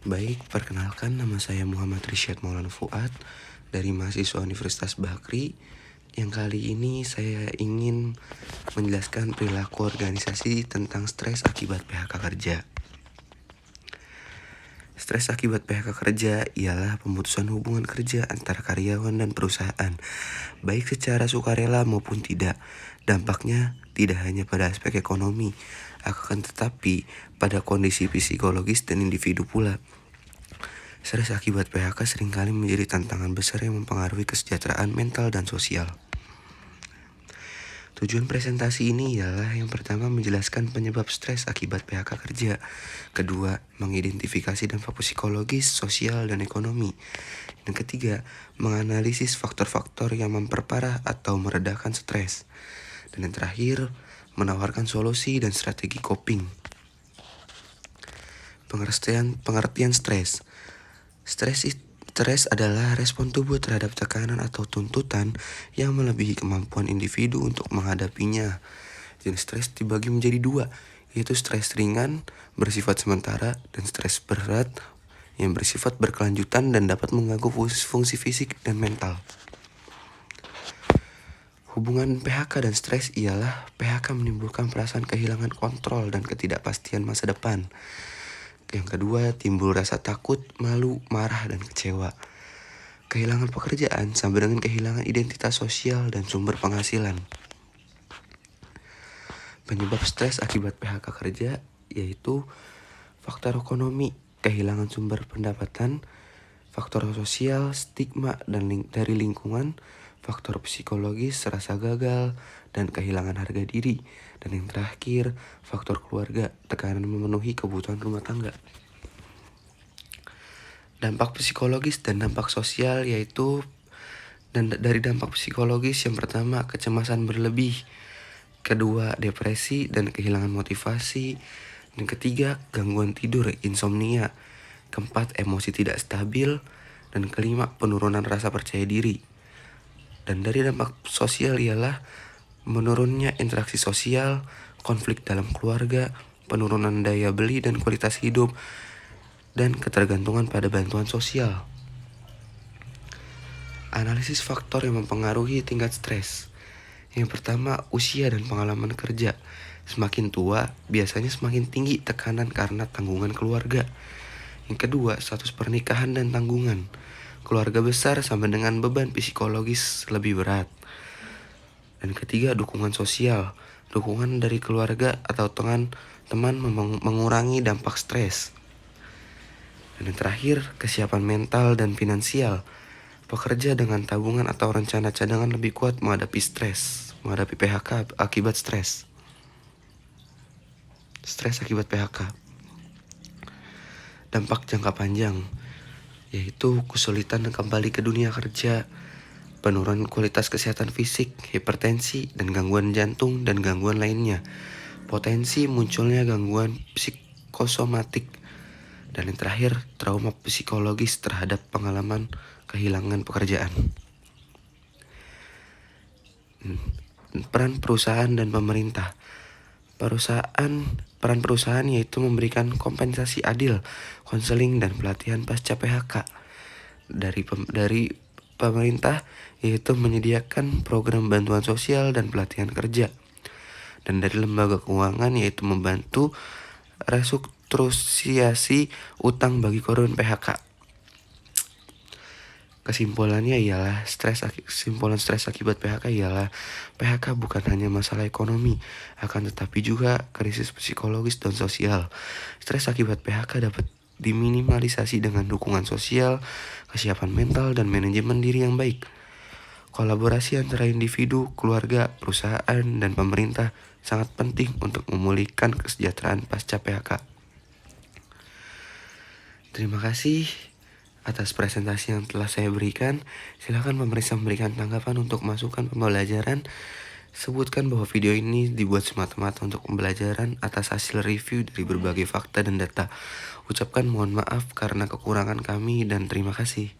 Baik, perkenalkan nama saya Muhammad Risyad Maulana Fuad dari mahasiswa Universitas Bakri. Yang kali ini saya ingin menjelaskan perilaku organisasi tentang stres akibat PHK kerja. Stres akibat PHK kerja ialah pemutusan hubungan kerja antara karyawan dan perusahaan, baik secara sukarela maupun tidak. Dampaknya tidak hanya pada aspek ekonomi, akan tetapi pada kondisi psikologis dan individu pula. Stres akibat PHK seringkali menjadi tantangan besar yang mempengaruhi kesejahteraan mental dan sosial. Tujuan presentasi ini ialah yang pertama menjelaskan penyebab stres akibat PHK kerja. Kedua, mengidentifikasi dampak psikologis, sosial, dan ekonomi. Yang ketiga, menganalisis faktor-faktor yang memperparah atau meredakan stres. Dan yang terakhir, menawarkan solusi dan strategi coping. Pengertian stres. Stres adalah respon tubuh terhadap tekanan atau tuntutan yang melebihi kemampuan individu untuk menghadapinya. Jenis stres dibagi menjadi dua, yaitu stres ringan, bersifat sementara, dan stres berat yang bersifat berkelanjutan dan dapat mengganggu fungsi fisik dan mental. Hubungan PHK dan stres ialah PHK menimbulkan perasaan kehilangan kontrol dan ketidakpastian masa depan. Yang kedua, timbul rasa takut, malu, marah, dan kecewa. Kehilangan pekerjaan sama dengan kehilangan identitas sosial dan sumber penghasilan. Penyebab stres akibat PHK kerja yaitu faktor ekonomi, kehilangan sumber pendapatan, faktor sosial, stigma dari lingkungan, faktor psikologis, rasa gagal, dan kehilangan harga diri. Dan yang terakhir, faktor keluarga, tekanan memenuhi kebutuhan rumah tangga. Dampak psikologis dan dampak sosial yaitu dari dampak psikologis yang pertama, kecemasan berlebih. Kedua, depresi dan kehilangan motivasi. Dan ketiga, gangguan tidur, insomnia. Keempat, emosi tidak stabil. Dan kelima, penurunan rasa percaya diri. Dan dari dampak sosial ialah menurunnya interaksi sosial, konflik dalam keluarga, penurunan daya beli dan kualitas hidup, dan ketergantungan pada bantuan sosial. Analisis faktor yang mempengaruhi tingkat stres. Yang pertama, usia dan pengalaman kerja. Semakin tua, biasanya semakin tinggi tekanan karena tanggungan keluarga. Yang kedua, status pernikahan dan tanggungan. Keluarga besar sama dengan beban psikologis lebih berat. Dan ketiga, dukungan sosial. Dukungan dari keluarga atau teman mengurangi dampak stres. Dan yang terakhir, kesiapan mental dan finansial. Pekerja dengan tabungan atau rencana cadangan lebih kuat menghadapi PHK akibat stres. Stres akibat PHK. Dampak jangka panjang yaitu kesulitan kembali ke dunia kerja, penurunan kualitas kesehatan fisik, hipertensi, dan gangguan jantung dan gangguan lainnya. Potensi munculnya gangguan psikosomatik. Dan yang terakhir, trauma psikologis terhadap pengalaman kehilangan pekerjaan. Peran perusahaan dan pemerintah. Peran perusahaan yaitu memberikan kompensasi adil, konseling, dan pelatihan pasca PHK. Dari pemerintah yaitu menyediakan program bantuan sosial dan pelatihan kerja. Dan dari lembaga keuangan yaitu membantu restrukturisasi utang bagi korban PHK. Kesimpulan stres akibat PHK ialah PHK bukan hanya masalah ekonomi, akan tetapi juga krisis psikologis dan sosial. Stres akibat PHK dapat diminimalisasi dengan dukungan sosial, kesiapan mental, dan manajemen diri yang baik. Kolaborasi antara individu, keluarga, perusahaan, dan pemerintah sangat penting untuk memulihkan kesejahteraan pasca PHK. Terima kasih atas presentasi yang telah saya berikan. Silakan pemirsa memberikan tanggapan untuk masukan pembelajaran. Sebutkan bahwa video ini dibuat semata-mata untuk pembelajaran atas hasil review dari berbagai fakta dan data. Ucapkan mohon maaf karena kekurangan kami dan terima kasih.